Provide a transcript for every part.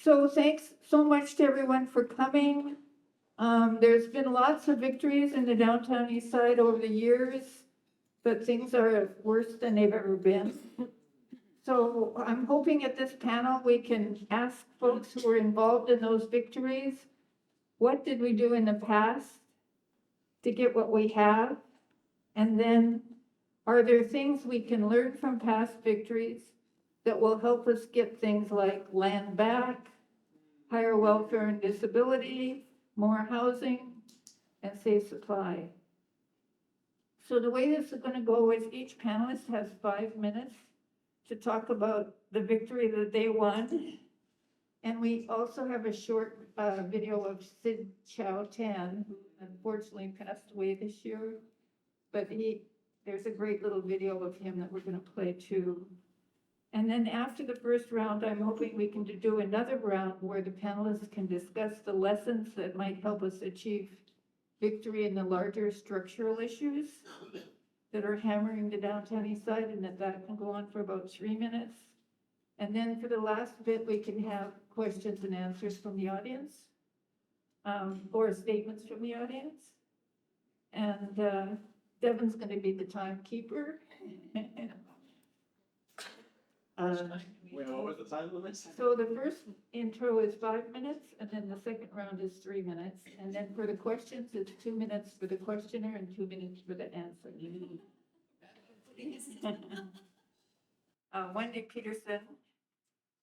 So thanks so much to everyone for coming. There's been lots of victories in the downtown east side over the years, but things are worse than they've ever been. So I'm hoping at this panel we can ask folks who were involved in those victories, what did we do in the past to get what we have? And then are there things we can learn from past victories that will help us get things like land back, higher welfare and disability, more housing, and safe supply? So the way this is going to go is each panelist has 5 minutes to talk about the victory that they won. And we also have a short video of Sid Chow Tan, who unfortunately passed away this year. But there's a great little video of him that we're going to play too. And then after the first round, I'm hoping we can do another round where the panelists can discuss the lessons that might help us achieve victory in the larger structural issues that are hammering the downtown east side, and that can go on for about 3 minutes. And then for the last bit, we can have questions and answers from the audience, or statements from the audience. And Devin's going to be the timekeeper. Wait, what was the time limit? So the first intro is 5 minutes, and then the second round is 3 minutes. And then for the questions, it's 2 minutes for the questioner and 2 minutes for the answer. Wendy Pederson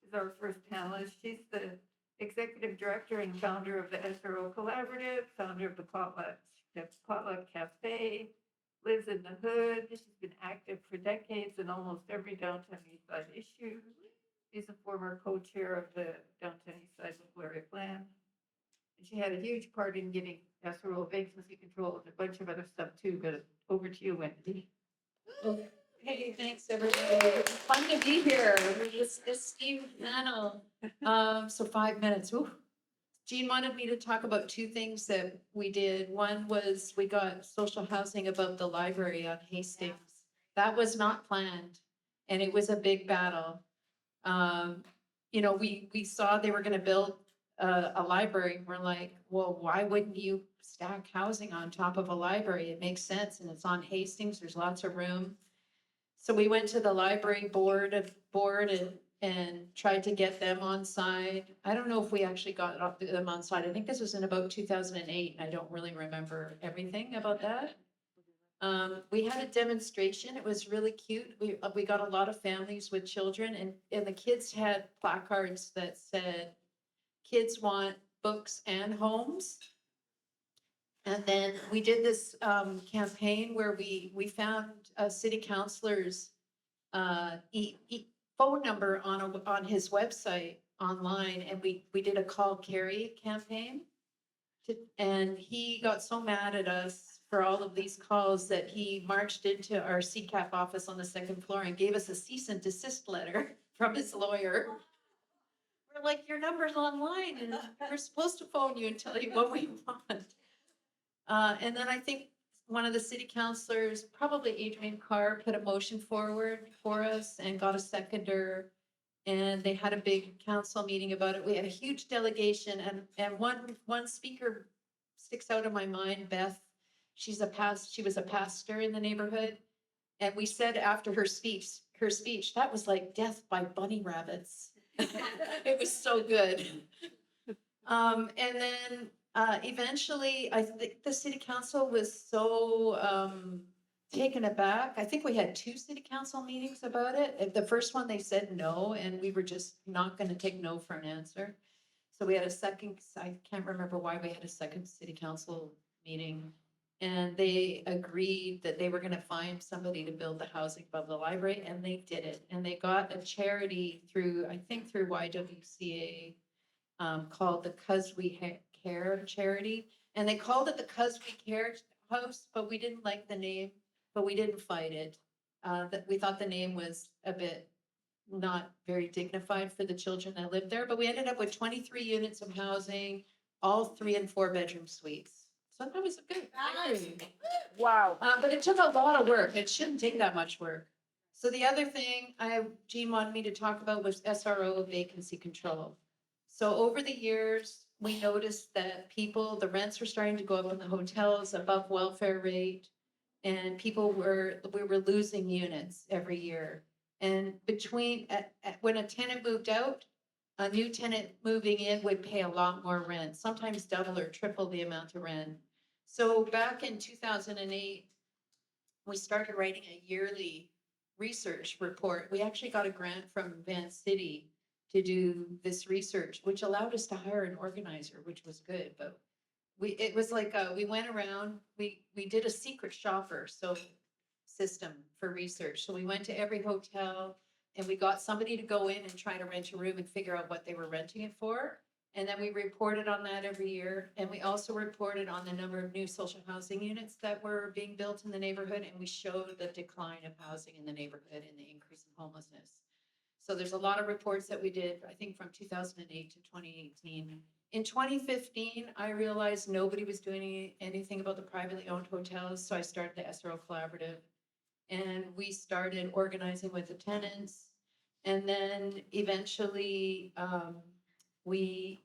is our first panelist. She's the executive director and founder of the SRO Collaborative, founder of the Potluck Cafe, lives in the hood. She's been active for decades in almost every downtown east side issue. She's a former co-chair of the downtown east side with Larry Bland. And she had a huge part in getting SRO vacancy control and a bunch of other stuff too, but over to you, Wendy. Hey, thanks everybody. It's fun to be here with this esteemed panel. So 5 minutes. Ooh. Jean wanted me to talk about two things that we did. One was we got social housing above the library on Hastings. That was not planned, and it was a big battle. You know, we saw they were going to build a library. We're like, well, why wouldn't you stack housing on top of a library? It makes sense, and it's on Hastings. There's lots of room. So we went to the library board and tried to get them on side. I don't know if we actually got them on side. I think this was in about 2008. I don't really remember everything about that. We had a demonstration. It was really cute. We got a lot of families with children, and the kids had placards that said, kids want books and homes. And then we did this campaign where we found a city councilor's phone number on his website online, and we did a Call Carrie campaign. And he got so mad at us for all of these calls that he marched into our CCAP office on the second floor and gave us a cease and desist letter from his lawyer. We're like, your number's online, and we're supposed to phone you and tell you what we want. And then I think one of the city councilors, probably Adrian Carr, put a motion forward for us and got a seconder. And they had a big council meeting about it. We had a huge delegation, and one speaker sticks out in my mind, Beth. She was a pastor in the neighborhood. And we said after her speech, that was like death by bunny rabbits. It was so good. And then eventually, I think the city council was so taken aback. I think we had 2 city council meetings about it. The first one, they said no, and we were just not going to take no for an answer. So we had a second, I can't remember why we had a second city council meeting. And they agreed that they were going to find somebody to build the housing above the library, and they did it. And they got a charity through YWCA called the 'Cause We Care charity. And they called it the 'Cause We Care House, but we didn't like the name, but we didn't fight it. We thought the name was a bit not very dignified for the children that lived there, but we ended up with 23 units of housing, all 3 and 4 bedroom suites. So that was a good. Wow. But it took a lot of work. It shouldn't take that much work. So the other thing Jean wanted me to talk about was SRO vacancy control. So over the years, we noticed that the rents were starting to go up in the hotels above welfare rate. And we were losing units every year. And when a tenant moved out, a new tenant moving in would pay a lot more rent, sometimes double or triple the amount of rent. So back in 2008, we started writing a yearly research report. We actually got a grant from Van City to do this research, which allowed us to hire an organizer, which was good. But it was like we went around, we did a secret shopper system for research. So we went to every hotel and we got somebody to go in and try to rent a room and figure out what they were renting it for. And then we reported on that every year. And we also reported on the number of new social housing units that were being built in the neighborhood. And we showed the decline of housing in the neighborhood and the increase in homelessness. So there's a lot of reports that we did, I think from 2008 to 2018. In 2015, I realized nobody was doing anything about the privately owned hotels. So I started the SRO Collaborative. And we started organizing with the tenants. And then eventually we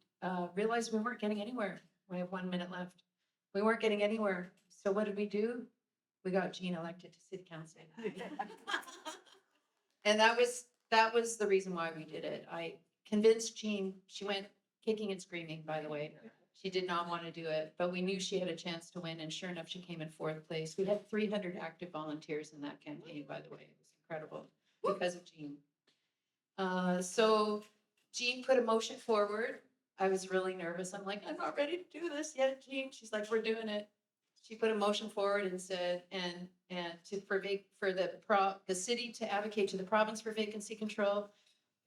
realized we weren't getting anywhere. We have 1 minute left. We weren't getting anywhere. So what did we do? We got Jean elected to city council. And that was the reason why we did it. I convinced Jean, she went kicking and screaming, by the way. She did not want to do it, but we knew she had a chance to win. And sure enough, she came in 4th place. We had 300 active volunteers in that campaign, by the way. It was incredible because of Jean. So Jean put a motion forward. I was really nervous. I'm like, I'm not ready to do this yet, Jean. She's like, we're doing it. She put a motion forward and said, for the city to advocate to the province for vacancy control.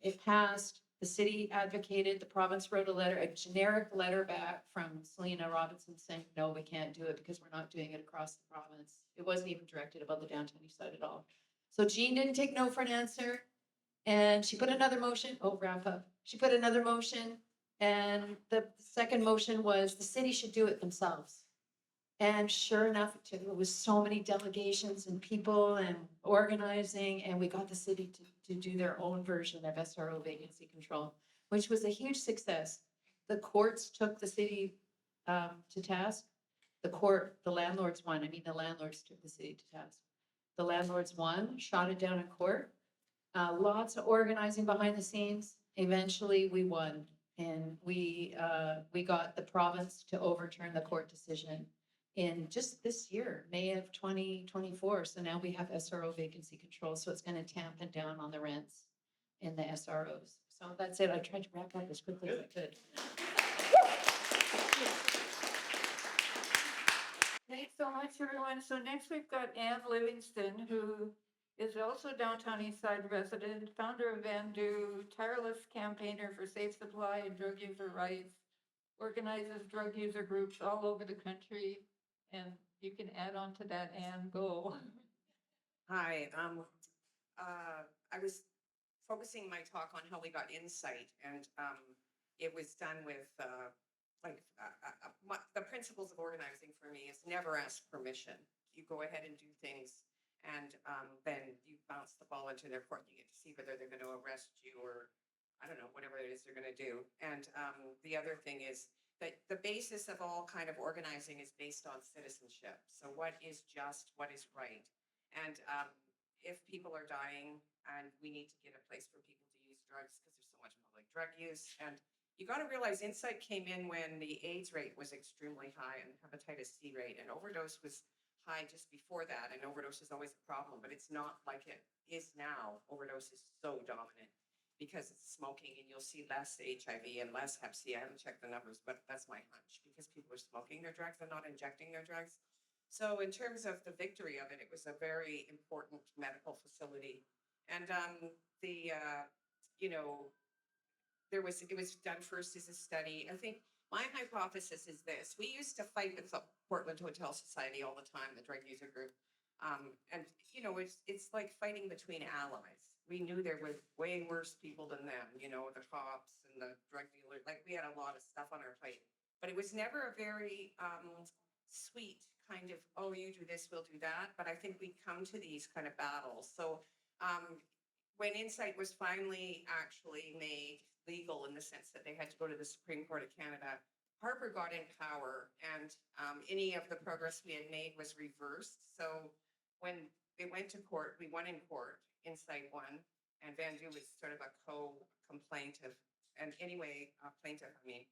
It passed. The city advocated, the province wrote a generic letter back from Selena Robinson saying, no, we can't do it because we're not doing it across the province. It wasn't even directed about the downtown east side at all. So Jean didn't take no for an answer. And she put another motion, wrap up. She put another motion. And the second motion was the city should do it themselves. And sure enough, it was so many delegations and people and organizing, and we got the city to do their own version of SRO vacancy control, which was a huge success. The courts took the city to task. The landlords won. The landlords took the city to task. The landlords won, shot it down in court. Lots of organizing behind the scenes. Eventually, we won, and we got the province to overturn the court decision in just this year, May of 2024. So now we have SRO vacancy control. So it's going to tampen down on the rents in the SROs. So that's it. I tried to wrap up as quickly as I could. Thanks so much, everyone. So next we've got Ann Livingston, who is also downtown Eastside resident, founder of Vandu, tireless campaigner for safe supply and drug user rights, organizes drug user groups all over the country. And you can add on to that, Ann, go. Hi, I was focusing my talk on how we got Insite, and it was done with the principles of organizing for me is never ask permission. You go ahead and do things, and then you bounce the ball into their court. You get to see whether they're going to arrest you or I don't know, whatever it is they're going to do. And the other thing is that the basis of all kind of organizing is based on citizenship. So what is just, what is right? And if people are dying and we need to get a place for people to use drugs because there's so much public drug use. And you got to realize Insite came in when the AIDS rate was extremely high and hepatitis C rate, and overdose was high just before that. And overdose is always a problem, but it's not like it is now. Overdose is so dominant because it's smoking, and you'll see less HIV and less Hep C. I haven't checked the numbers, but that's my hunch because people are smoking their drugs and not injecting their drugs. So in terms of the victory of it, it was a very important medical facility. And it was done first as a study. I think my hypothesis is this: we used to fight with the Portland Hotel Society all the time, the drug user group. It's like fighting between allies. We knew there were way worse people than them, the cops and the drug dealers. Like, we had a lot of stuff on our plate, but it was never a very sweet kind of, oh, you do this, we'll do that. But I think we come to these kind of battles. So when Insite was finally actually made legal in the sense that they had to go to the Supreme Court of Canada, Harper got in power, and any of the progress we had made was reversed. So when it went to court, we won in court, Insite won, and Van Du was sort of a co-complainant, and anyway, plaintiff, I mean,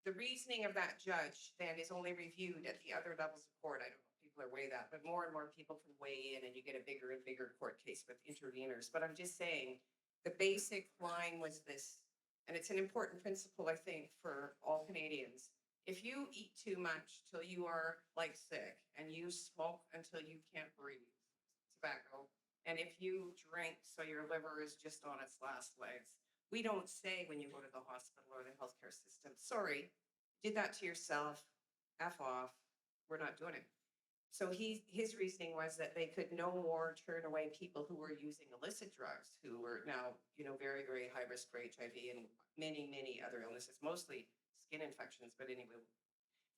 the reasoning of that judge then is only reviewed at the other levels of court. I don't know if people are way that, but more and more people can weigh in and you get a bigger and bigger court case with interveners. But I'm just saying, the basic line was this, and it's an important principle, I think, for all Canadians. If you eat too much till you are like sick, and you smoke until you can't breathe, tobacco, and if you drink so your liver is just on its last legs, we don't say when you go to the hospital or the healthcare system, sorry, did that to yourself, F off, we're not doing it. So his reasoning was that they could no more turn away people who were using illicit drugs, who were now, very, very high risk for HIV and many, many other illnesses, mostly skin infections. But anyway,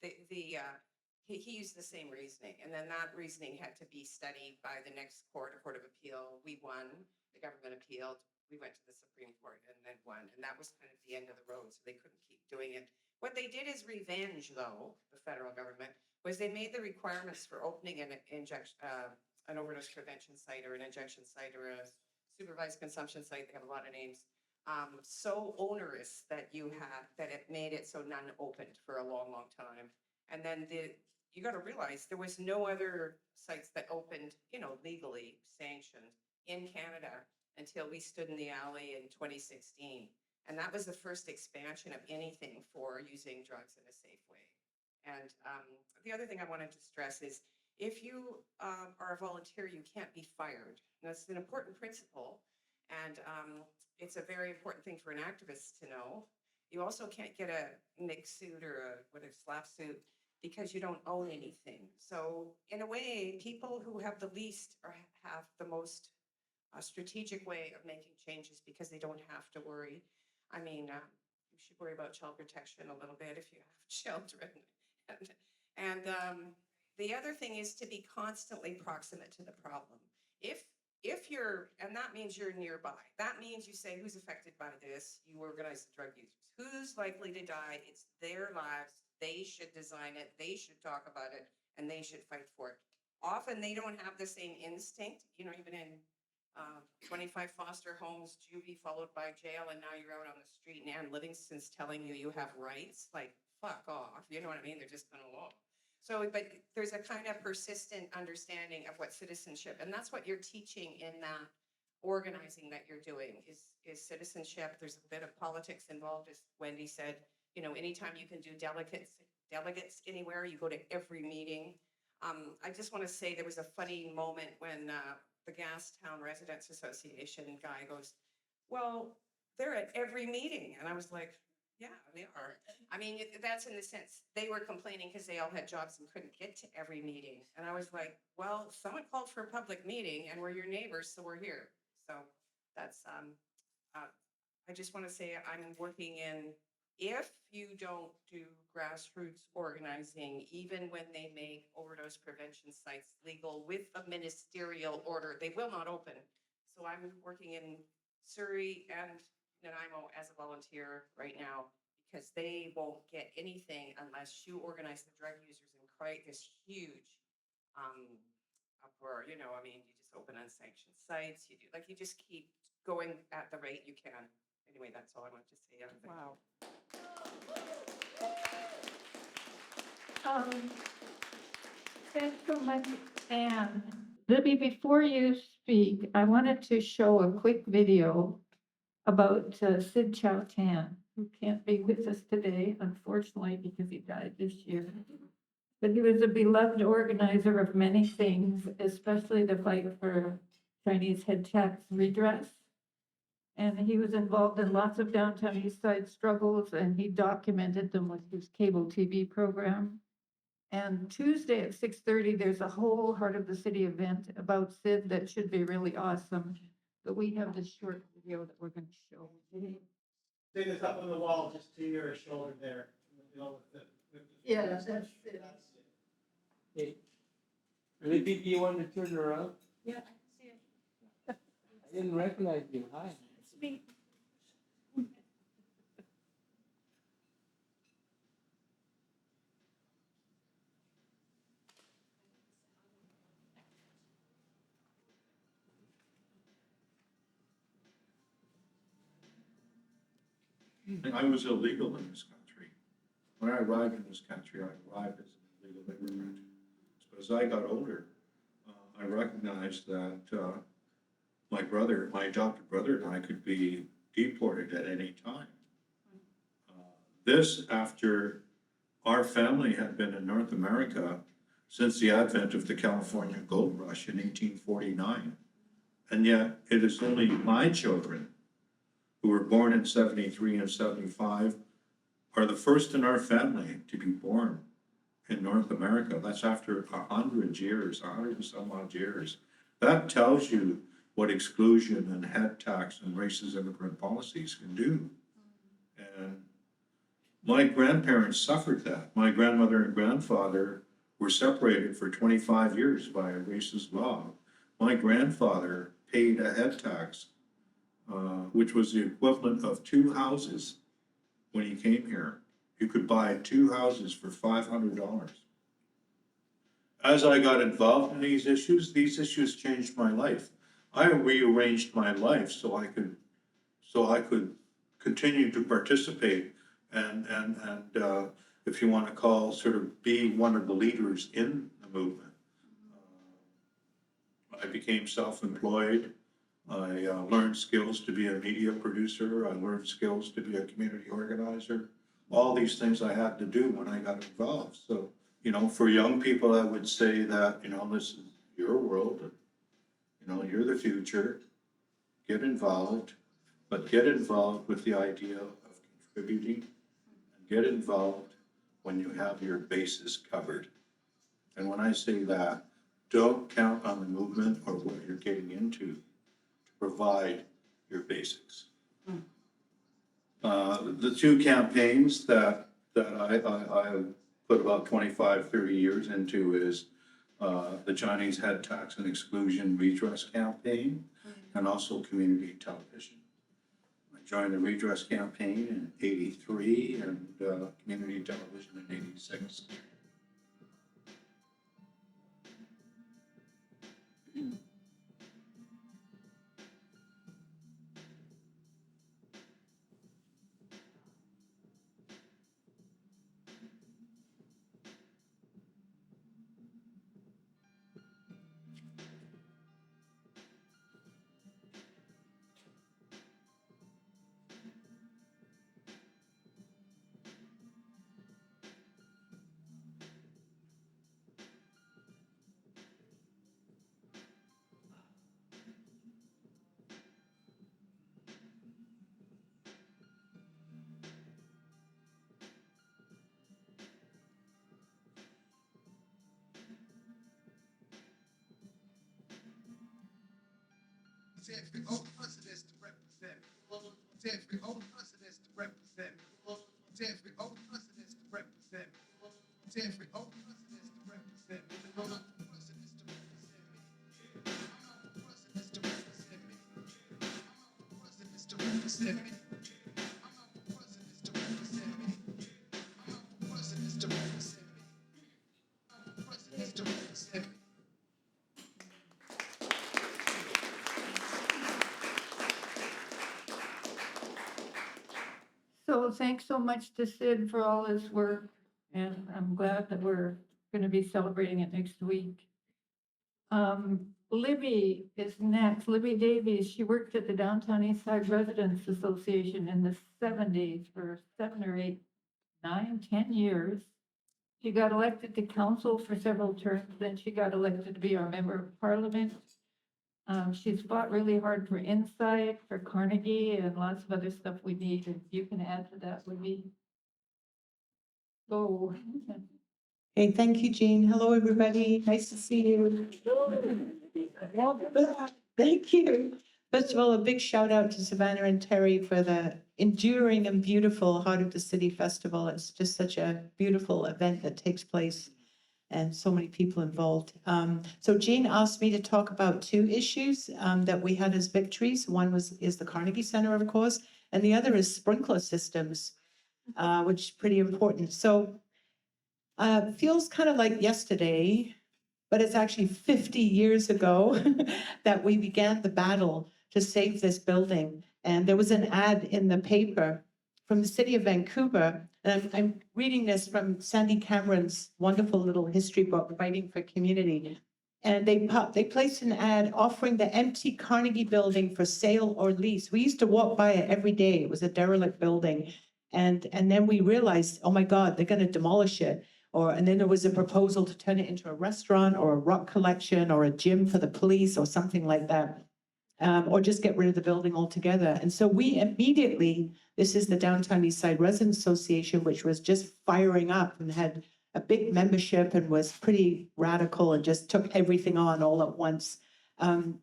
he used the same reasoning. And then that reasoning had to be studied by the next court, a court of appeal. We won, the government appealed. We went to the Supreme Court and then won. And that was kind of the end of the road. So they couldn't keep doing it. What they did is revenge, though, the federal government, was they made the requirements for opening an overdose prevention site or an injection site or a supervised consumption site. They have a lot of names. So onerous that it made it so none opened for a long, long time. And then you got to realize there was no other sites that opened, legally sanctioned in Canada until we stood in the alley in 2016. And that was the first expansion of anything for using drugs in a safe way. And the other thing I wanted to stress is if you are a volunteer, you can't be fired. And that's an important principle. And it's a very important thing for an activist to know. You also can't get a mixed suit or a slap suit because you don't own anything. So in a way, people who have the least or have the most strategic way of making changes because they don't have to worry. I mean, you should worry about child protection a little bit if you have children. And the other thing is to be constantly proximate to the problem. If you're, and that means you're nearby, that means you say, who's affected by this? You organize the drug users. Who's likely to die? It's their lives. They should design it. They should talk about it, and they should fight for it. Often they don't have the same instinct, even in 25 foster homes, juvie followed by jail, and now you're out on the street and Livingston's telling you have rights. Like, fuck off. You know what I mean? They're just going to law. So, but there's a kind of persistent understanding of what citizenship, and that's what you're teaching in that organizing that you're doing is citizenship. There's a bit of politics involved, as Wendy said. Anytime you can do delegates anywhere, you go to every meeting. I just want to say there was a funny moment when the Gastown Residents Association guy goes, well, they're at every meeting. And I was like, yeah, they are. I mean, that's in the sense they were complaining because they all had jobs and couldn't get to every meeting. And I was like, well, someone called for a public meeting and we're your neighbors, so we're here. So that's, I just want to say I'm working in, if you don't do grassroots organizing, even when they make overdose prevention sites legal with a ministerial order, they will not open. So I'm working in Surrey and Nanaimo as a volunteer right now because they won't get anything unless you organize the drug users and create this huge uproar. I mean, you just open unsanctioned sites, you just keep going at the rate you can. Anyway, that's all I wanted to say. Wow. Thanks so much, Anne. Libby, before you speak, I wanted to show a quick video about Sid Chow Tan, who can't be with us today, unfortunately, because he died this year. But he was a beloved organizer of many things, especially the fight for Chinese head tax redress. And he was involved in lots of downtown Eastside struggles, and he documented them with his cable TV program. And Tuesday at 6:30, there's a whole Heart of the City event about Sid that should be really awesome. But we have this short video that we're going to show. Sid is up on the wall just to your shoulder there. Yeah, that's it. Hey, Libby, do you want to turn around? Yeah. didn't recognize you. Hi. It's me. I was illegal in this country. When I arrived in this country, I arrived as an illegal immigrant. But as I got older, I recognized that my adopted brother and I could be deported at any time. This after our family had been in North America since the advent of the California Gold Rush in 1849. And yet it is only my children who were born in 73 and 75 are the first in our family to be born in North America. That's after 100 years, 100 and some odd years. That tells you what exclusion and head tax and racist immigrant policies can do. And my grandparents suffered that. My grandmother and grandfather were separated for 25 years by a racist law. My grandfather paid a head tax, which was the equivalent of 2 houses when he came here. You could buy 2 houses for $500. As I got involved in these issues changed my life. I rearranged my life so I could continue to participate and if you want to call, sort of be one of the leaders in the movement. I became self-employed. I learned skills to be a media producer. I learned skills to be a community organizer. All these things I had to do when I got involved. So, you know, for young people, I would say that, you know, this is your world. You know, you're the future. Get involved, but get involved with the idea of contributing. And get involved when you have your bases covered. And when I say that, don't count on the movement or what you're getting into to provide your basics. The 2 campaigns that I put about 25, 30 years into is the Chinese Head Tax and Exclusion Redress campaign and also community television. I joined the redress campaign in '83 and community television in '86. So thanks so much to Sid for all his work, and I'm glad that we're going to be celebrating it next week. Libby is next. Libby Davies, she worked at the Downtown Eastside Residents Association in the 70s for 7 or 8, 9, 10 years. She got elected to council for several terms, then she got elected to be our member of parliament. She's fought really hard for Insite, for Carnegie, and lots of other stuff we need, and you can add to that, Libby. Go. Hey, thank you, Jean. Hello, everybody. Nice to see you. Thank you. First of all, a big shout out to Savannah and Terry for the enduring and beautiful Heart of the City Festival. It's just such a beautiful event that takes place and so many people involved. So Jean asked me to talk about two issues that we had as victories. One is the Carnegie Centre, of course, and the other is sprinkler systems, which is pretty important. So feels kind of like yesterday, but it's actually 50 years ago that we began the battle to save this building. And there was an ad in the paper from the city of Vancouver. And I'm reading this from Sandy Cameron's wonderful little history book, Fighting for Community. And they placed an ad offering the empty Carnegie building for sale or lease. We used to walk by it every day. It was a derelict building. And then we realized, oh my God, they're going to demolish it. And then there was a proposal to turn it into a restaurant or a rock collection or a gym for the police or something like that. Or just get rid of the building altogether. And so we immediately, this is the Downtown Eastside Residents Association, which was just firing up and had a big membership and was pretty radical and just took everything on all at once.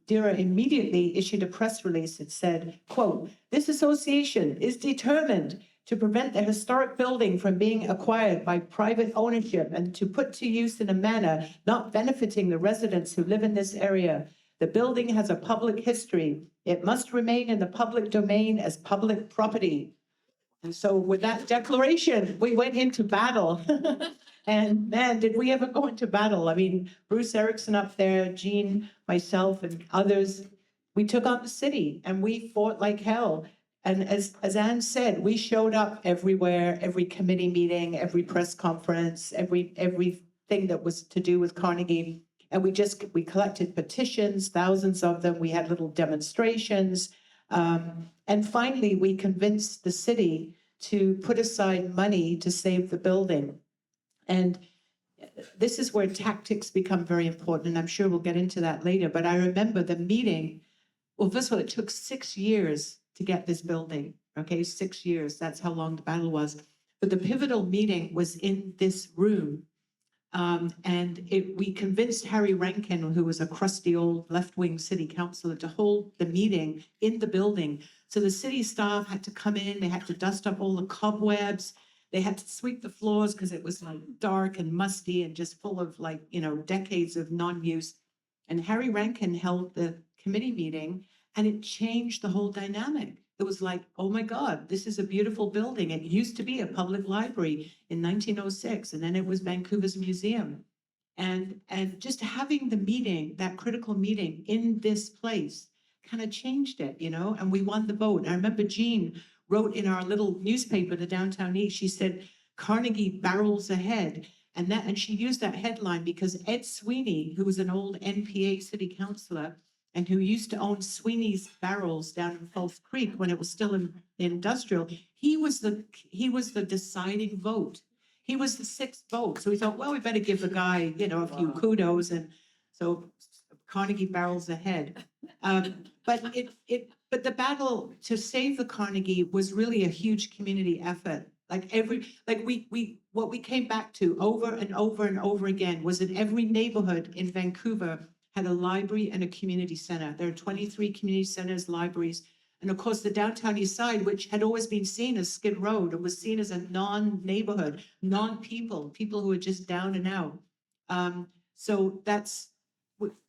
DERA immediately issued a press release that said, quote, "This association is determined to prevent the historic building from being acquired by private ownership and to put to use in a manner not benefiting the residents who live in this area. The building has a public history. It must remain in the public domain as public property." And so with that declaration, we went into battle. And man, did we ever go into battle. I mean, Bruce Erickson up there, Jean, myself, and others, we took on the city and we fought like hell. And as Anne said, we showed up everywhere, every committee meeting, every press conference, everything that was to do with Carnegie. And we collected petitions, thousands of them. We had little demonstrations. And finally, we convinced the city to put aside money to save the building. And this is where tactics become very important. And I'm sure we'll get into that later. But I remember the meeting. Well, first of all, it took 6 years to get this building. Okay, 6 years. That's how long the battle was. But the pivotal meeting was in this room. We convinced Harry Rankin, who was a crusty old left-wing city councillor, to hold the meeting in the building. So the city staff had to come in, they had to dust up all the cobwebs, they had to sweep the floors because it was like dark and musty and just full of decades of non-use. And Harry Rankin held the committee meeting and it changed the whole dynamic. It was like, oh my God, this is a beautiful building. It used to be a public library in 1906, and then it was Vancouver's museum. And just having the meeting, that critical meeting in this place kind of changed it, and we won the vote. I remember Jean wrote in our little newspaper, the Downtown East, she said, "Carnegie barrels ahead." And she used that headline because Ed Sweeney, who was an old NPA city councillor, and who used to own Sweeney's Barrels down in False Creek when it was still in industrial, he was the deciding vote. He was the 6th vote. So we thought, well, we better give the guy, a few kudos. And so Carnegie barrels ahead. But the battle to save the Carnegie was really a huge community effort. What we came back to over and over and over again was that every neighborhood in Vancouver had a library and a community center. There are 23 community centers, libraries. And of course, the Downtown East Side, which had always been seen as Skid Row, it was seen as a non-neighborhood, people who were just down and out. So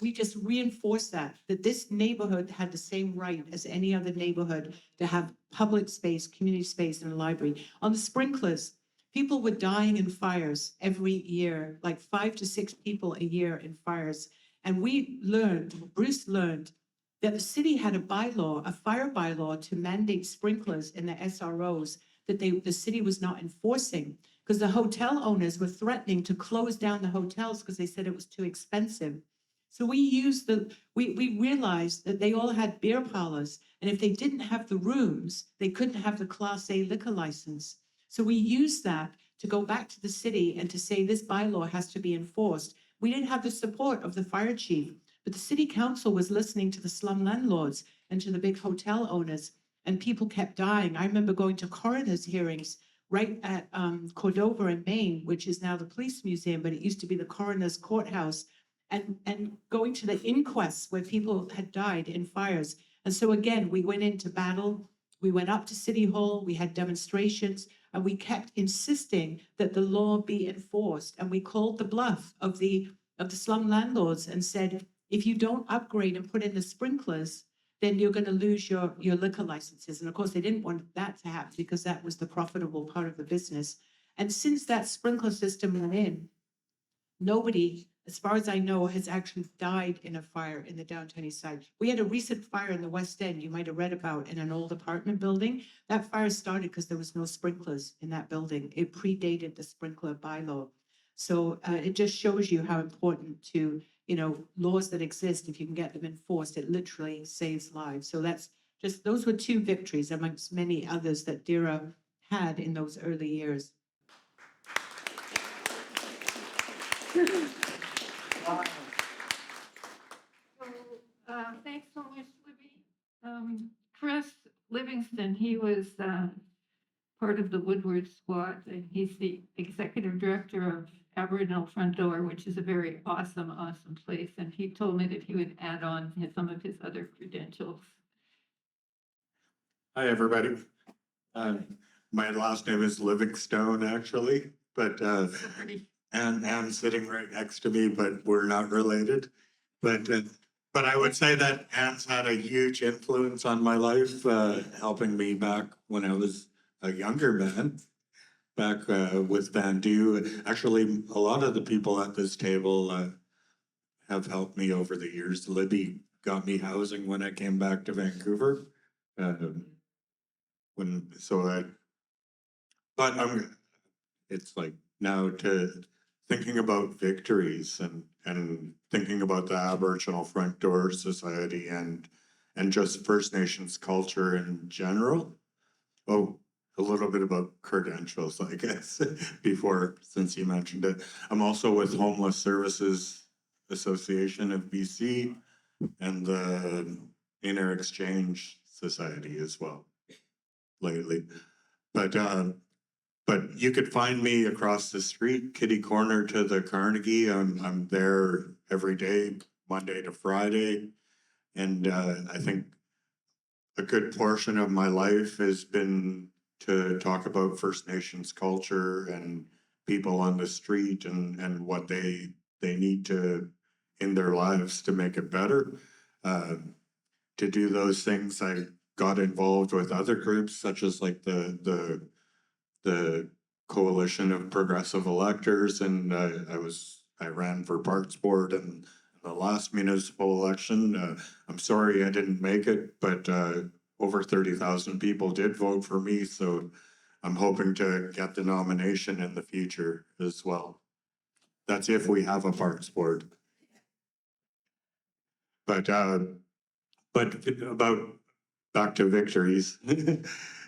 we just reinforced that this neighborhood had the same right as any other neighborhood to have public space, community space, and a library. On the sprinklers, people were dying in fires every year, like 5 to 6 people a year in fires. And Bruce learned that the city had a fire bylaw to mandate sprinklers in the SROs that the city was not enforcing because the hotel owners were threatening to close down the hotels because they said it was too expensive. So we realized that they all had beer parlors, and if they didn't have the rooms, they couldn't have the Class A liquor license. So we used that to go back to the city and to say this bylaw has to be enforced. We didn't have the support of the fire chief, but the city council was listening to the slum landlords and to the big hotel owners, and people kept dying. I remember going to coroner's hearings right at Cordova in Maine, which is now the police museum, but it used to be the coroner's courthouse, and going to the inquests where people had died in fires. And so again, we went into battle. We went up to City Hall. We had demonstrations. And we kept insisting that the law be enforced. And we called the bluff of the slum landlords and said, if you don't upgrade and put in the sprinklers, then you're going to lose your liquor licenses. And of course, they didn't want that to happen because that was the profitable part of the business. And since that sprinkler system went in, nobody, as far as I know, has actually died in a fire in the downtown east side. We had a recent fire in the West End, you might have read about, in an old apartment building. That fire started because there was no sprinklers in that building. It predated the sprinkler bylaw. So it just shows you how important to, laws that exist, if you can get them enforced, it literally saves lives. So that's just, those were two victories amongst many others that DERA had in those early years. Thanks so much, Libby. Chris Livingston, he was part of the Woodward Squad, and he's the executive director of Aboriginal Front Door, which is a very awesome place. And he told me that he would add on some of his other credentials. Hi, everybody. My last name is Livingstone, actually, but and Anne's sitting right next to me, but we're not related. But I would say that Anne's had a huge influence on my life, helping me back when I was a younger man, back with Vandu. Actually, a lot of the people at this table have helped me over the years. Libby got me housing when I came back to Vancouver. It's like now to thinking about Victories and thinking about the Aboriginal Front Door Society and just First Nations culture in general. Oh, a little bit about credentials, I guess, before, since you mentioned it. I'm also with Homeless Services Association of BC and the Inner Exchange Society as well lately. But you could find me across the street, kitty corner to the Carnegie. I'm there every day, Monday to Friday. And I think a good portion of my life has been to talk about First Nations culture and people on the street and what they need to in their lives to make it better. To do those things, I got involved with other groups such as like the Coalition of Progressive Electors, and I ran for Parks Board in the last municipal election. I'm sorry I didn't make it, but over 30,000 people did vote for me, so I'm hoping to get the nomination in the future as well. That's if we have a Parks Board. But about back to Victories.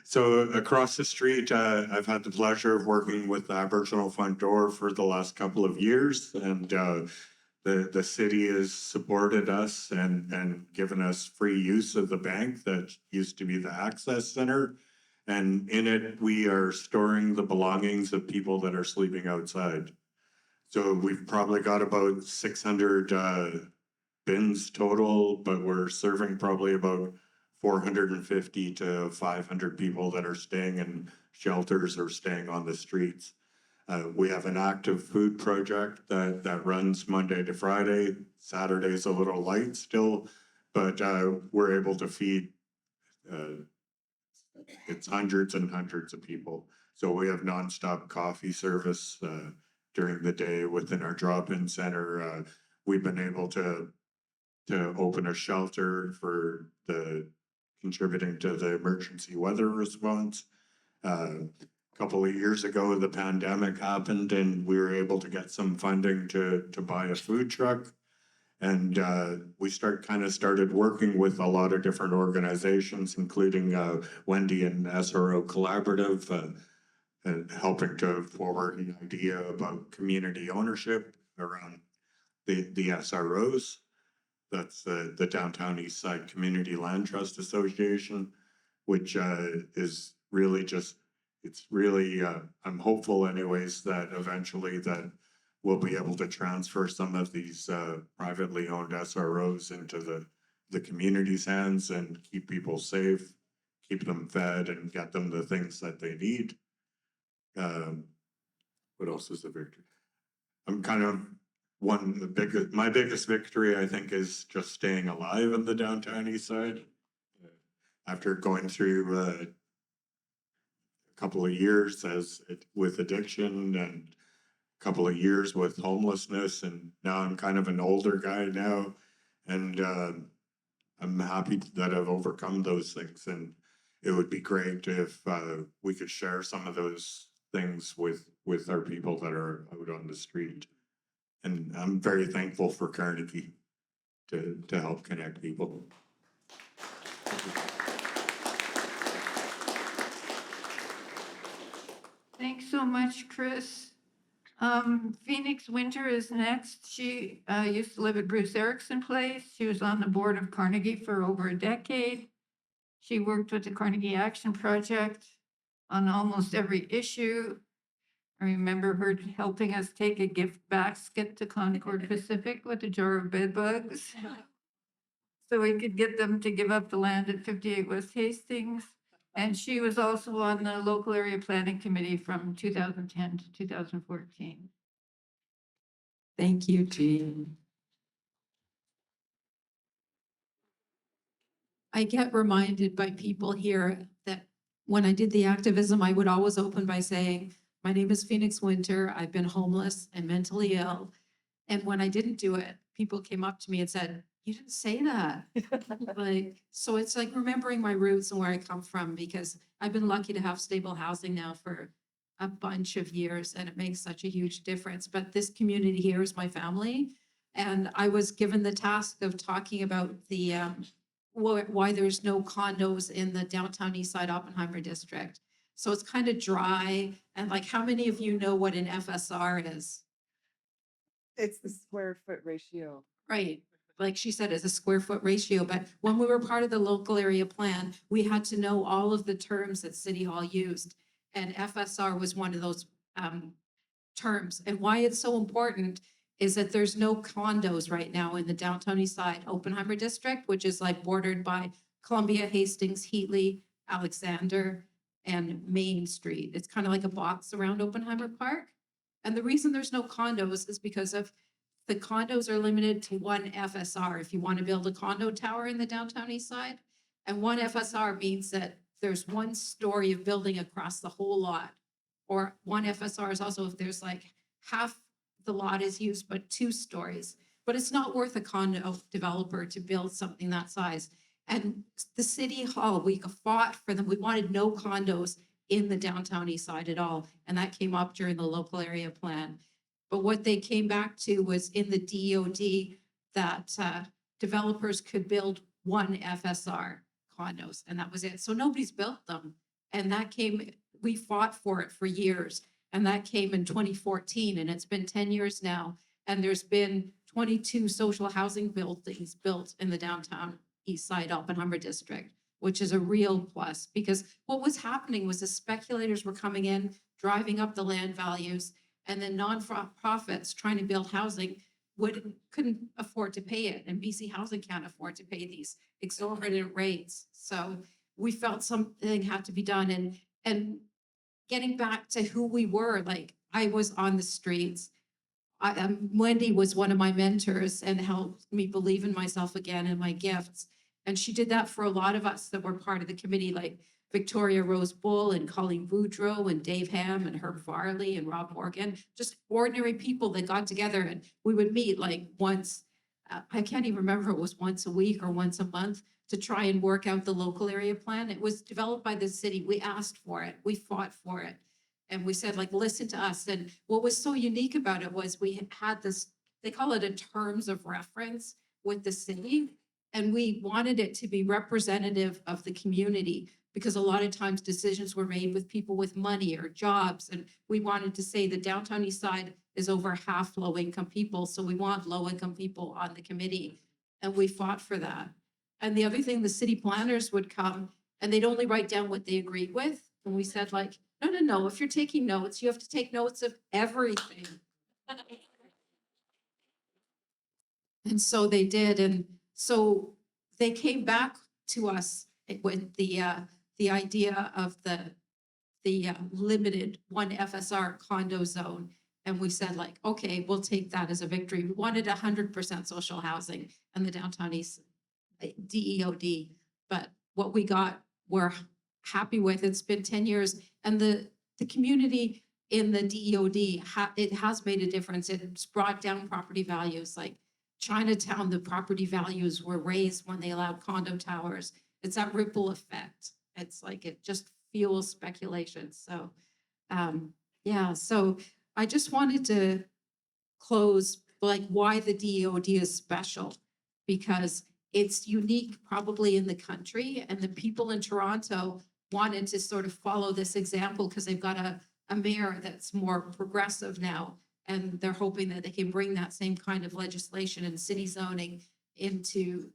So across the street, I've had the pleasure of working with the Aboriginal Front Door for the last couple of years, and the city has supported us and given us free use of the bank that used to be the Access Center. And in it, we are storing the belongings of people that are sleeping outside. So we've probably got about 600 bins total, but we're serving probably about 450 to 500 people that are staying in shelters or staying on the streets. We have an active food project that runs Monday to Friday. Saturday's a little light still, but we're able to feed it's hundreds and hundreds of people. So we have nonstop coffee service during the day within our drop-in center. We've been able to open a shelter for the contributing to the emergency weather response. A couple of years ago, the pandemic happened and we were able to get some funding to buy a food truck. And we started working with a lot of different organizations, including Wendy and SRO Collaborative, and helping to forward the idea about community ownership around the SROs. That's the Downtown Eastside Community Land Trust Association, which is really I'm hopeful anyways that eventually that we'll be able to transfer some of these privately owned SROs into the community's hands and keep people safe, keep them fed and get them the things that they need. what else is a victory? I'm kind of my biggest victory, I think, is just staying alive in the downtown east side. After going through a couple of years with addiction and a couple of years with homelessness, and now I'm kind of an older guy now, and I'm happy that I've overcome those things, and it would be great if we could share some of those things with our people that are out on the street. And I'm very thankful for Carnegie to help connect people. Thanks so much, Chris. Phoenix Winter is next. She used to live at Bruce Erickson Place. She was on the board of Carnegie for over a decade. She worked with the Carnegie Action Project on almost every issue. I remember her helping us take a gift basket to Concord Pacific with a jar of bed bugs, so we could get them to give up the land at 58 West Hastings. And she was also on the local area planning committee from 2010 to 2014. Thank you, Jean. I get reminded by people here that when I did the activism, I would always open by saying, my name is Phoenix Winter. I've been homeless and mentally ill. And when I didn't do it, people came up to me and said, you didn't say that. So it's like remembering my roots and where I come from, because I've been lucky to have stable housing now for a bunch of years, and it makes such a huge difference. But this community here is my family. And I was given the task of talking about the why there's no condos in the downtown Eastside Oppenheimer district. So it's kind of dry. And like, how many of you know what an FSR is? It's the square foot ratio. Right. Like she said, it's a square foot ratio. But when we were part of the local area plan, we had to know all of the terms that City Hall used. And FSR was one of those terms. And why it's so important is that there's no condos right now in the downtown Eastside Oppenheimer district, which is like bordered by Columbia, Hastings, Heatley, Alexander, and Main Street. It's kind of like a box around Oppenheimer Park. And the reason there's no condos is because of the condos are limited to one FSR if you want to build a condo tower in the downtown east side. And one FSR means that there's one story of building across the whole lot. Or one FSR is also if there's like half the lot is used, but 2 stories. But it's not worth a condo developer to build something that size. And the City Hall, we fought for them. We wanted no condos in the downtown east side at all. And that came up during the local area plan. But what they came back to was in the DOD that developers could build one FSR condos, and that was it. So nobody's built them. And that came, we fought for it for years. And that came in 2014, and it's been 10 years now. And there's been 22 social housing buildings built in the downtown east side Oppenheimer district, which is a real plus, because what was happening was the speculators were coming in, driving up the land values, and then nonprofits trying to build housing couldn't afford to pay it. And BC Housing can't afford to pay these exorbitant rates. So we felt something had to be done. And getting back to who we were, like I was on the streets. Wendy was one of my mentors and helped me believe in myself again and my gifts. And she did that for a lot of us that were part of the committee, like Victoria Rose Bull and Colleen Boudreau and Dave Ham and Herb Farley and Rob Morgan, just ordinary people that got together, and we would meet like once, I can't even remember if it was once a week or once a month, to try and work out the local area plan. It was developed by the city. We asked for it. We fought for it. And we said, like, listen to us. And what was so unique about it was we had this, they call it a terms of reference with the city. And we wanted it to be representative of the community, because a lot of times decisions were made with people with money or jobs. And we wanted to say the downtown east side is over half low income people. So we want low income people on the committee. And we fought for that. And the other thing, the city planners would come and they'd only write down what they agreed with. And we said, like, no, if you're taking notes, you have to take notes of everything. And so they did. And so they came back to us with the idea of the the limited one FSR condo zone. And we said like, okay, we'll take that as a victory. We wanted 100% social housing in the downtown east DEOD. But what we got, we're happy with. It's been 10 years and the community in the DEOD, it has made a difference. It's brought down property values. Like Chinatown, the property values were raised when they allowed condo towers. It's that ripple effect. It's like, it just fuels speculation. So, yeah, so I just wanted to close, like why the DEOD is special, because it's unique probably in the country, and the people in Toronto wanted to sort of follow this example because they've got a mayor that's more progressive now, and they're hoping that they can bring that same kind of legislation and city zoning into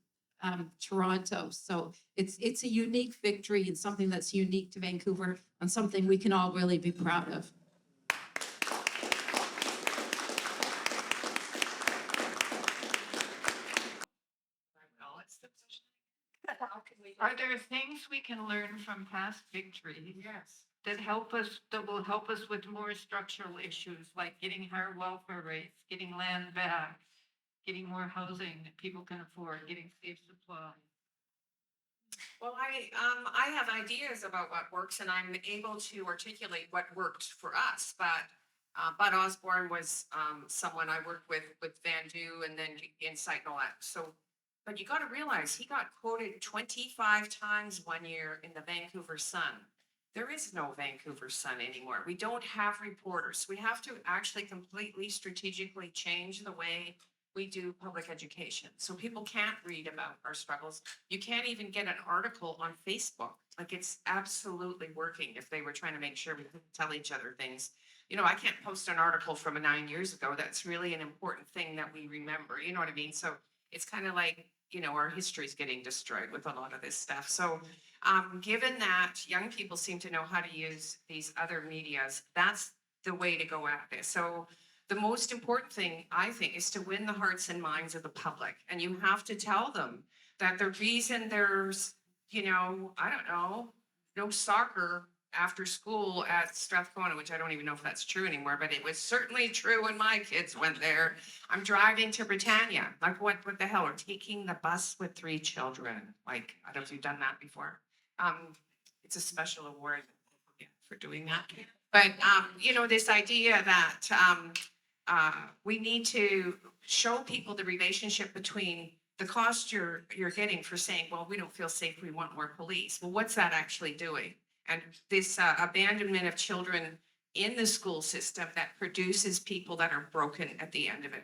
Toronto. So it's a unique victory and something that's unique to Vancouver and something we can all really be proud of. Are there things we can learn from past victories? Yes. That will help us with more structural issues, like getting higher welfare rates, getting land back, getting more housing that people can afford, getting safe supply? Well, I have ideas about what works, and I'm able to articulate what worked for us. But Bud Osborne was someone I worked with Van Du, and then Insite and all that. So, but you got to realize he got quoted 25 times one year in the Vancouver Sun. There is no Vancouver Sun anymore. We don't have reporters. We have to actually completely strategically change the way we do public education. So people can't read about our struggles. You can't even get an article on Facebook. Like, it's absolutely working if they were trying to make sure we could tell each other things. You know, I can't post an article from 9 years ago. That's really an important thing that we remember. You know what I mean? So it's kind of like, you know, our history is getting destroyed with a lot of this stuff. So given that young people seem to know how to use these other medias, that's the way to go at this. So the most important thing, I think, is to win the hearts and minds of the public. And you have to tell them that the reason there's, you know, I don't know, no soccer after school at Strathcona, which I don't even know if that's true anymore, but it was certainly true when my kids went there. I'm driving to Britannia. Like, what the hell? Or taking the bus with 3 children. Like, I don't know if you've done that before. It's a special award for doing that. But, you know, this idea that we need to show people the relationship between the cost you're getting for saying, well, we don't feel safe, we want more police. Well, what's that actually doing? And this abandonment of children in the school system that produces people that are broken at the end of it.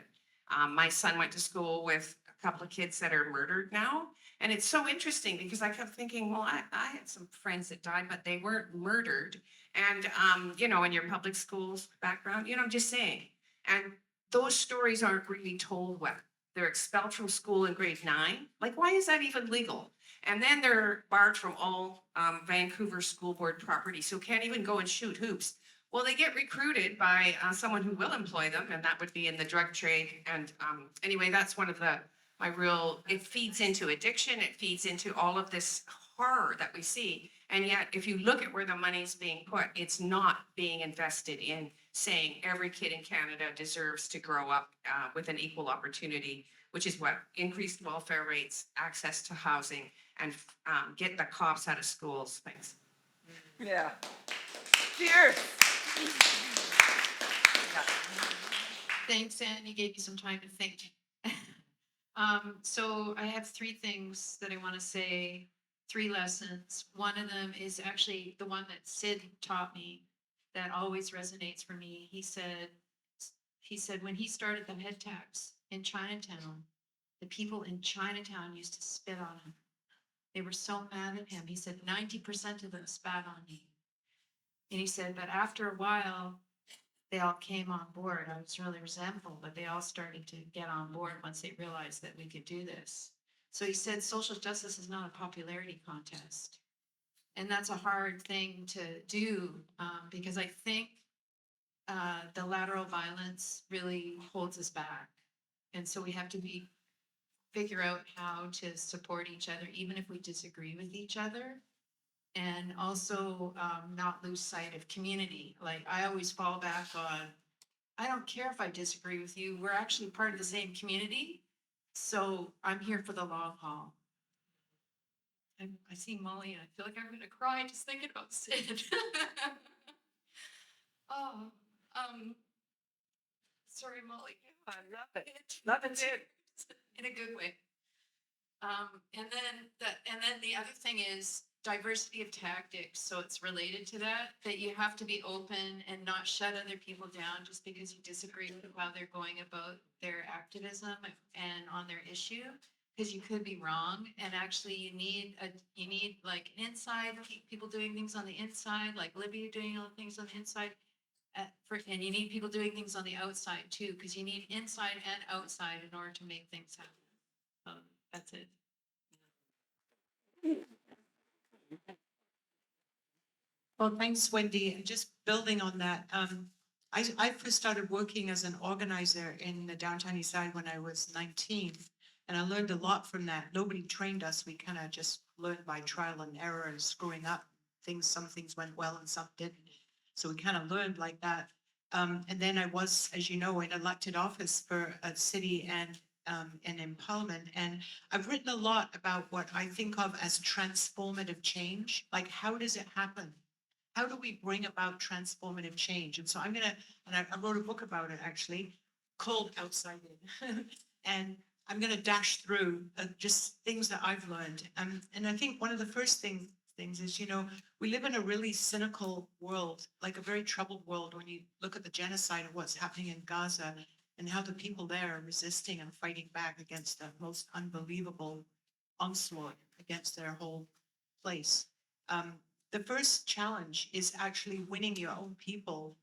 My son went to school with a couple of kids that are murdered now. And it's so interesting because I kept thinking, well, I had some friends that died, but they weren't murdered. And, you know, in your public schools background, you know, I'm just saying. And those stories aren't really told well. They're expelled from school in grade 9. Like, why is that even legal? And then they're barred from all Vancouver school board property, so can't even go and shoot hoops. Well, they get recruited by someone who will employ them, and that would be in the drug trade. And anyway, that's one of it feeds into addiction. It feeds into all of this horror that we see. And yet, if you look at where the money's being put, it's not being invested in saying every kid in Canada deserves to grow up with an equal opportunity, which is what increased welfare rates, access to housing, and get the cops out of schools. Thanks. Yeah. Cheers. Thanks, Anne. You gave me some time to think. So I have 3 things that I want to say, 3 lessons. One of them is actually the one that Sid taught me that always resonates for me. He said when he started the head tax in Chinatown, the people in Chinatown used to spit on him. They were so mad at him. He said 90% of them spat on me. And he said, but after a while, they all came on board. I was really resentful, but they all started to get on board once they realized that we could do this. So he said, social justice is not a popularity contest. And that's a hard thing to do because I think the lateral violence really holds us back. And so we have to figure out how to support each other, even if we disagree with each other. And also, not lose sight of community. Like, I always fall back on, I don't care if I disagree with you, we're actually part of the same community. So I'm here for the long haul. I see Molly and I feel like I'm gonna cry just thinking about Sid. Oh, sorry, Molly. I love it. Love it, Sid. In a good way. And then the other thing is diversity of tactics. So it's related to that you have to be open and not shut other people down just because you disagree with how they're going about their activism and on their issue. Because you could be wrong, and actually you need like an inside, people doing things on the inside, like Libby doing all the things on the inside. And you need people doing things on the outside too, because you need inside and outside in order to make things happen. That's it. Well, thanks, Wendy. And just building on that, I first started working as an organizer in the downtown Eastside when I was 19. And I learned a lot from that. Nobody trained us. We kind of just learned by trial and error and screwing up things. Some things went well and some didn't. So we kind of learned like that. And then I was, as you know, in elected office for a city and in Parliament. And I've written a lot about what I think of as transformative change. Like, how does it happen? How do we bring about transformative change? And so I'm gonna, and I wrote a book about it actually, called Outside In. And I'm gonna dash through just things that I've learned. And I think one of the first things is, you know, we live in a really cynical world, like a very troubled world when you look at the genocide of what's happening in Gaza and how the people there are resisting and fighting back against the most unbelievable onslaught against their whole place. The first challenge is actually winning your own people,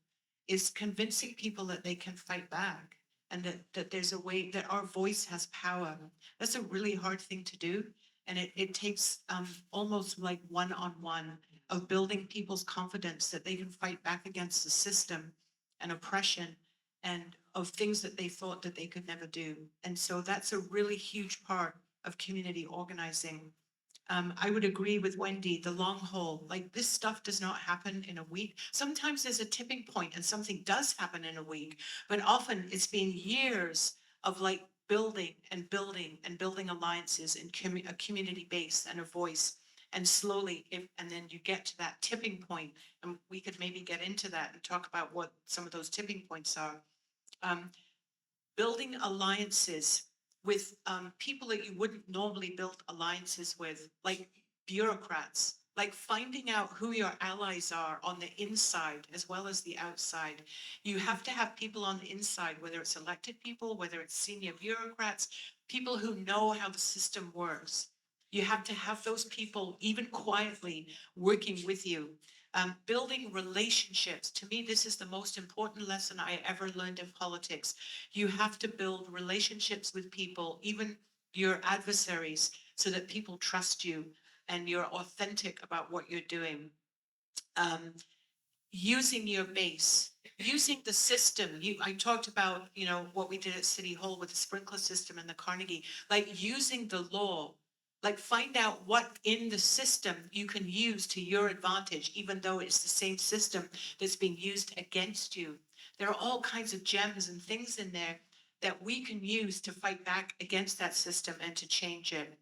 is convincing people that they can fight back and that there's a way that our voice has power. That's a really hard thing to do. And it takes almost like one-on-one of building people's confidence that they can fight back against the system and oppression and of things that they thought that they could never do. And so that's a really huge part of community organizing. I would agree with Wendy, the long haul, like this stuff does not happen in a week. Sometimes there's a tipping point and something does happen in a week, but often it's been years of like building and building and building alliances and a community base and a voice. And slowly, and then you get to that tipping point, and we could maybe get into that and talk about what some of those tipping points are. Building alliances with people that you wouldn't normally build alliances with, like bureaucrats, like finding out who your allies are on the inside as well as the outside. You have to have people on the inside, whether it's elected people, whether it's senior bureaucrats, people who know how the system works. You have to have those people, even quietly, working with you. Building relationships. To me, this is the most important lesson I ever learned in politics. You have to build relationships with people, even your adversaries, so that people trust you and you're authentic about what you're doing. Using your base, using the system. I talked about, you know, what we did at City Hall with the sprinkler system and the Carnegie, like using the law. Like find out what in the system you can use to your advantage, even though it's the same system that's being used against you. There are all kinds of gems and things in there that we can use to fight back against that system and to change it.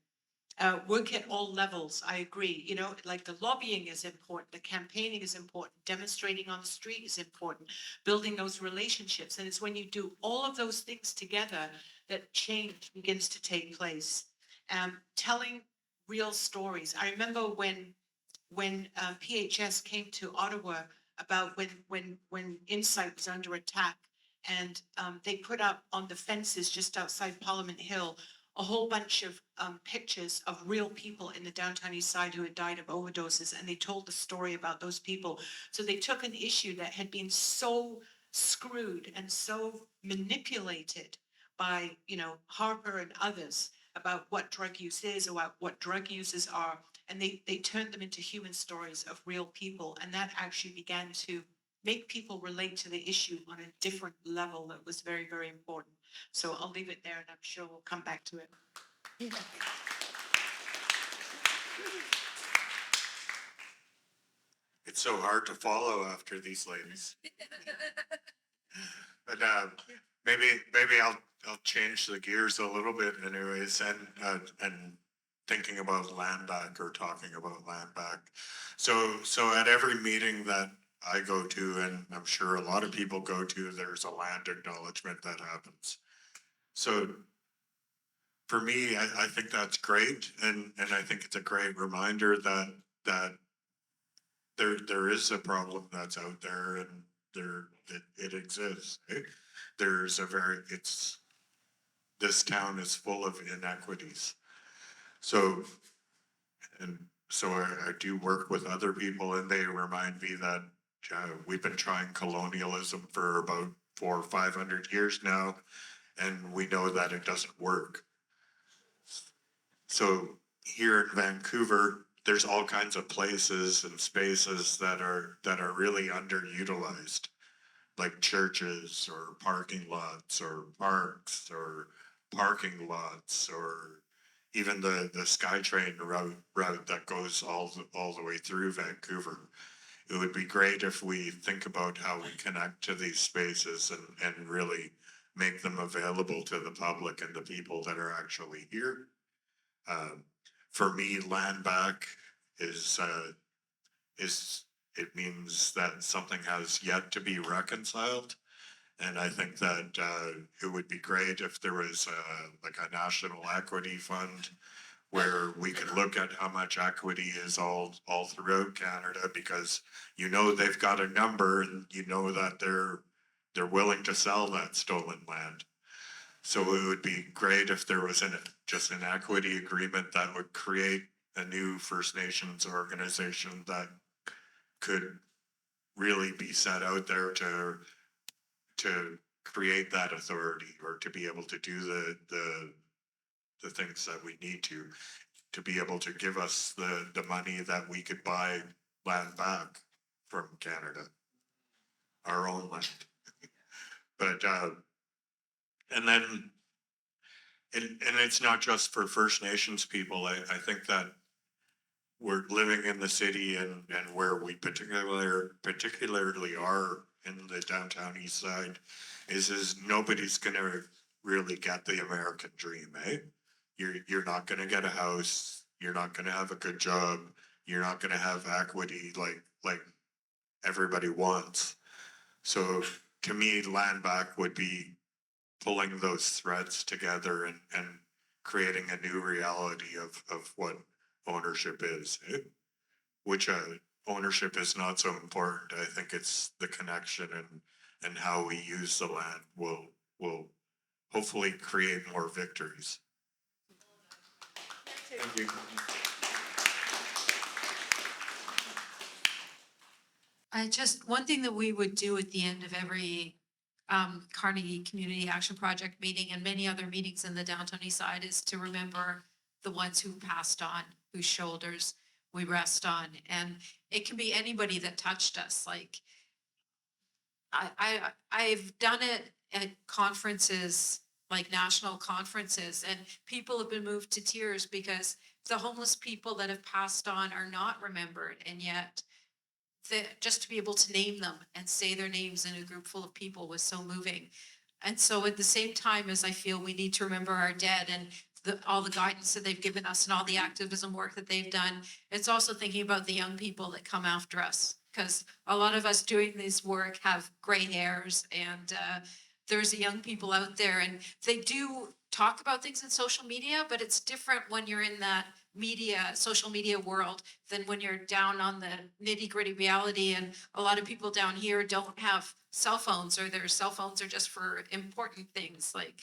Work at all levels, I agree. You know, like the lobbying is important, the campaigning is important, demonstrating on the street is important, building those relationships. And it's when you do all of those things together that change begins to take place. Telling real stories. I remember when PHS came to Ottawa about when Insite was under attack, and they put up on the fences just outside Parliament Hill a whole bunch of pictures of real people in the downtown east side who had died of overdoses, and they told the story about those people. So they took an issue that had been so screwed and so manipulated by, you know, Harper and others about what drug use is, about what drug users are, and they turned them into human stories of real people, and that actually began to make people relate to the issue on a different level that was very, very important. So I'll leave it there, and I'm sure we'll come back to it. It's so hard to follow after these ladies. But maybe I'll change the gears a little bit anyways, and thinking about land back or talking about land back. So at every meeting that I go to, and I'm sure a lot of people go to, there's a land acknowledgement that happens. So for me, I think that's great, and I think it's a great reminder that there is a problem that's out there, and it exists. This town is full of inequities. So I do work with other people, and they remind me that we've been trying colonialism for about 400 or 500 years now, and we know that it doesn't work. So here in Vancouver, there's all kinds of places and spaces that are really underutilized, like churches or parking lots or parks or parking lots, or even the SkyTrain route that goes all the way through Vancouver. It would be great if we think about how we connect to these spaces and really make them available to the public and the people that are actually here. For me, land back is it means that something has yet to be reconciled. And I think that it would be great if there was like a national equity fund where we could look at how much equity is all throughout Canada, because you know they've got a number, and you know that they're willing to sell that stolen land. So it would be great if there was just an equity agreement that would create a new First Nations organization that could really be set out there to create that authority, or to be able to do the things that we need to be able to give us the money that we could buy land back from Canada, our own land. But and then and it's not just for First Nations people. I think that we're living in the city, and where we particularly are in the downtown east side is nobody's gonna really get the American dream, eh? You're not gonna get a house, you're not gonna have a good job, you're not gonna have equity like everybody wants. So to me, land back would be pulling those threads together and creating a new reality of what ownership is, which ownership is not so important. I think it's the connection and how we use the land will hopefully create more victories. Thank you. One thing that we would do at the end of every Carnegie Community Action Project meeting and many other meetings in the downtown east side is to remember the ones who passed on, whose shoulders we rest on. And it can be anybody that touched us. Like I've done it at conferences, like national conferences, and people have been moved to tears because the homeless people that have passed on are not remembered. And yet just to be able to name them and say their names in a group full of people was so moving. And so at the same time as I feel we need to remember our dead and all the guidance that they've given us and all the activism work that they've done, it's also thinking about the young people that come after us, because a lot of us doing this work have gray hairs, and there's young people out there, and they do talk about things in social media, but it's different when you're in that social media world than when you're down on the nitty gritty reality. And a lot of people down here don't have cell phones, or their cell phones are just for important things. Like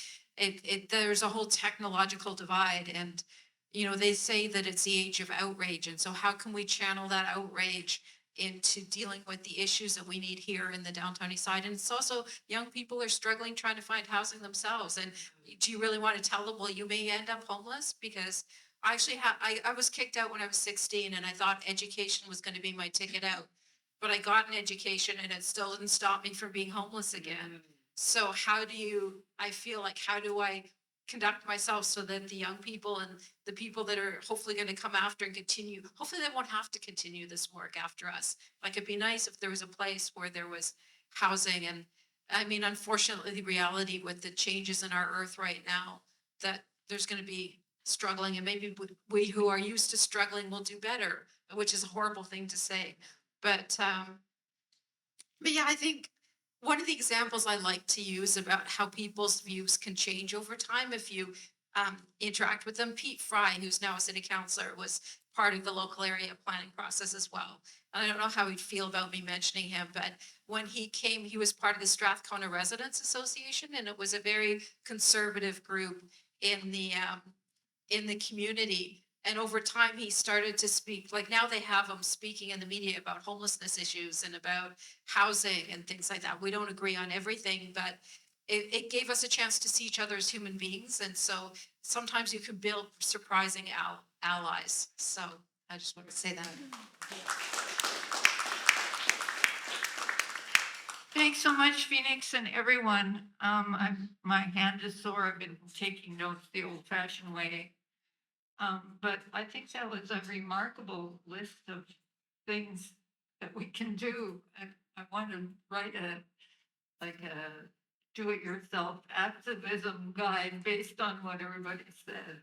there's a whole technological divide, and they say that it's the age of outrage. And so how can we channel that outrage into dealing with the issues that we need here in the downtown east side? And it's also young people are struggling trying to find housing themselves. And do you really want to tell them, well, you may end up homeless? Because I actually I was kicked out when I was 16, and I thought education was going to be my ticket out, but I got an education and it still didn't stop me from being homeless again. So how do I conduct myself so that the young people and the people that are hopefully going to come after and continue, hopefully they won't have to continue this work after us. Like, it'd be nice if there was a place where there was housing. And I mean, unfortunately, the reality with the changes in our earth right now, that there's going to be struggling, and maybe we who are used to struggling will do better, which is a horrible thing to say. But yeah, I think one of the examples I like to use about how people's views can change over time if you interact with them. Pete Fry, who's now a city councillor, was part of the local area planning process as well. And I don't know how he'd feel about me mentioning him, but when he came, he was part of the Strathcona Residents Association, and it was a very conservative group in the community. And over time, he started to speak, like now they have him speaking in the media about homelessness issues and about housing and things like that. We don't agree on everything, but it gave us a chance to see each other as human beings. And so sometimes you can build surprising allies. So I just want to say that. Thanks so much, Phoenix and everyone. My hand is sore. I've been taking notes the old-fashioned way. But I think that was a remarkable list of things that we can do. I want to write a do-it-yourself activism guide based on what everybody said.